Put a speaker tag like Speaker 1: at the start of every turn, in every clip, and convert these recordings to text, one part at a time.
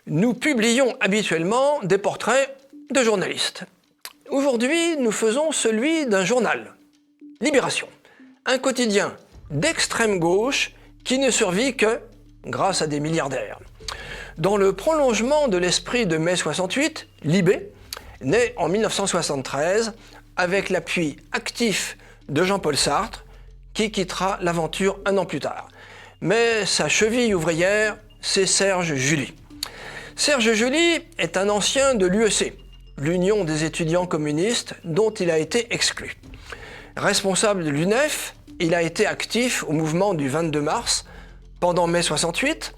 Speaker 1: Nous publions habituellement des portraits de journalistes. Aujourd'hui, nous faisons celui d'un journal, Libération, un quotidien d'extrême gauche qui ne survit que grâce à des milliardaires. Dans le prolongement de l'esprit de mai 68, Libé, né en 1973 avec l'appui actif de Jean-Paul Sartre, qui quittera l'aventure un an plus tard. Mais sa cheville ouvrière, c'est Serge July. Serge July est un ancien de l'UEC, l'Union des étudiants communistes, dont il a été exclu. Responsable de l'UNEF, il a été actif au mouvement du 22 mars, pendant mai 68,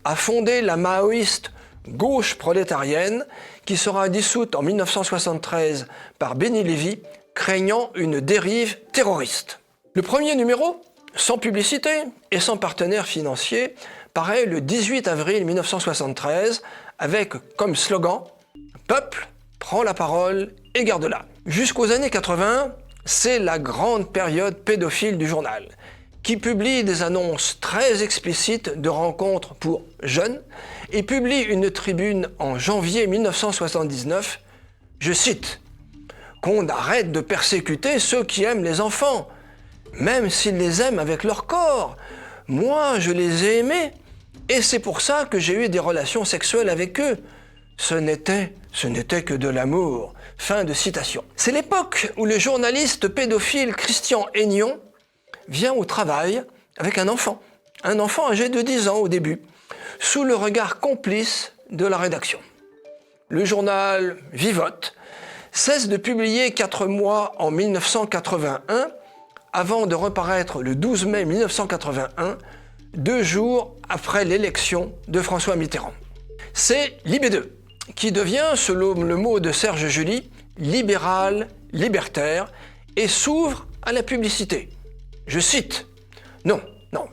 Speaker 1: a fondé la maoïste gauche prolétarienne qui sera dissoute en 1973 par Benny Lévy, craignant une dérive terroriste. Le premier numéro, sans publicité et sans partenaire financier, paraît le 18 avril 1973 avec comme slogan « Peuple, prends la parole et garde-la ». Jusqu'aux années 80, c'est la grande période pédophile du journal, qui publie des annonces très explicites de rencontres pour jeunes et publie une tribune en janvier 1979, je cite, « qu'on arrête de persécuter ceux qui aiment les enfants, même s'ils les aiment avec leur corps. Moi, je les ai aimés, et c'est pour ça que j'ai eu des relations sexuelles avec eux. Ce n'était que de l'amour. » Fin de citation. C'est l'époque où le journaliste pédophile Christian Aignon vient au travail avec un enfant âgé de 10 ans au début, sous le regard complice de la rédaction. Le journal vivote, cesse de publier 4 mois en 1981, avant de reparaître le 12 mai 1981, 2 jours après l'élection de François Mitterrand. C'est Libé 2 qui devient, selon le mot de Serge July, libéral, libertaire, et s'ouvre à la publicité. Je cite, « Non,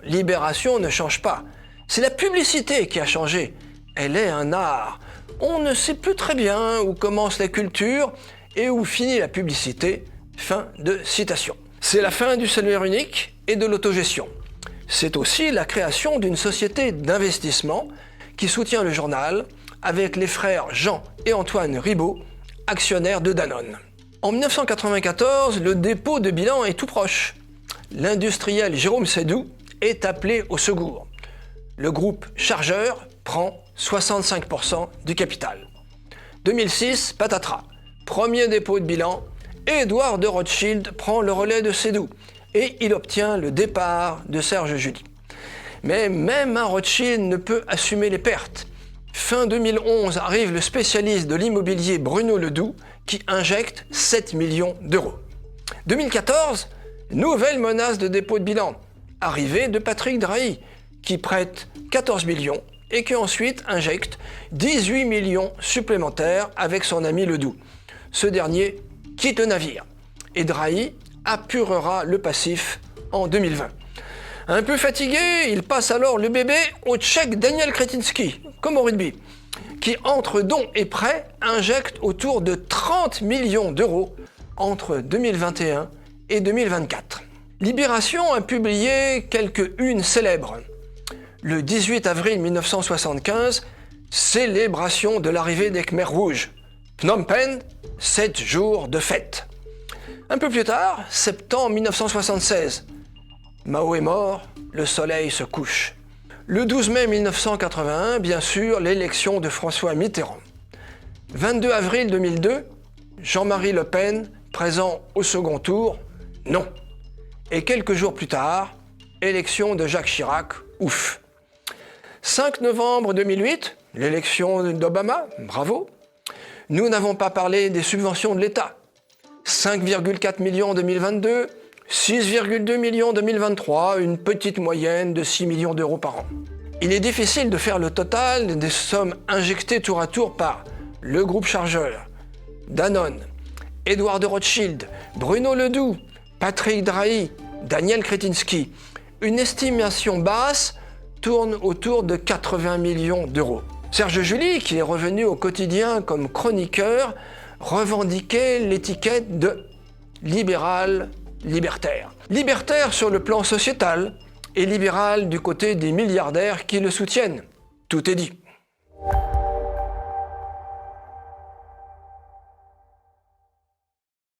Speaker 1: Libération ne change pas. C'est la publicité qui a changé. Elle est un art. On ne sait plus très bien où commence la culture et où finit la publicité. » Fin de citation. C'est la fin du salaire unique et de l'autogestion. C'est aussi la création d'une société d'investissement qui soutient le journal avec les frères Jean et Antoine Ribaud, actionnaires de Danone. En 1994, le dépôt de bilan est tout proche. L'industriel Jérôme Sédou est appelé au secours. Le groupe Chargeur prend 65% du capital. 2006, patatras. Premier dépôt de bilan, Édouard de Rothschild prend le relais de Sédou et il obtient le départ de Serge July. Mais même un Rothschild ne peut assumer les pertes. Fin 2011 arrive le spécialiste de l'immobilier Bruno Ledoux qui injecte 7 millions d'euros. 2014, nouvelle menace de dépôt de bilan. Arrivée de Patrick Drahi qui prête 14 millions et qui ensuite injecte 18 millions supplémentaires avec son ami Ledoux. Ce dernier quitte le navire et Drahi apurera le passif en 2020. Un peu fatigué, il passe alors le bébé au Tchèque Daniel Kretinsky, comme au rugby, qui entre dons et prêts injecte autour de 30 millions d'euros entre 2021 et 2024. Libération a publié quelques unes célèbres. Le 18 avril 1975, célébration de l'arrivée des Khmers rouges. Phnom Penh, 7 jours de fête. Un peu plus tard, septembre 1976, Mao est mort, le soleil se couche. Le 12 mai 1981, bien sûr, l'élection de François Mitterrand. 22 avril 2002, Jean-Marie Le Pen, présent au second tour, non. Et quelques jours plus tard, élection de Jacques Chirac, ouf. 5 novembre 2008, l'élection d'Obama, bravo. Nous n'avons pas parlé des subventions de l'État. 5,4 millions en 2022, 6,2 millions en 2023, une petite moyenne de 6 millions d'euros par an. Il est difficile de faire le total des sommes injectées tour à tour par le groupe Chargeur, Danone, Édouard de Rothschild, Bruno Ledoux, Patrick Drahi, Daniel Kretinsky. Une estimation basse tourne autour de 80 millions d'euros. Serge July, qui est revenu au quotidien comme chroniqueur, revendiquait l'étiquette de libéral libertaire. Libertaire sur le plan sociétal et libéral du côté des milliardaires qui le soutiennent. Tout est dit.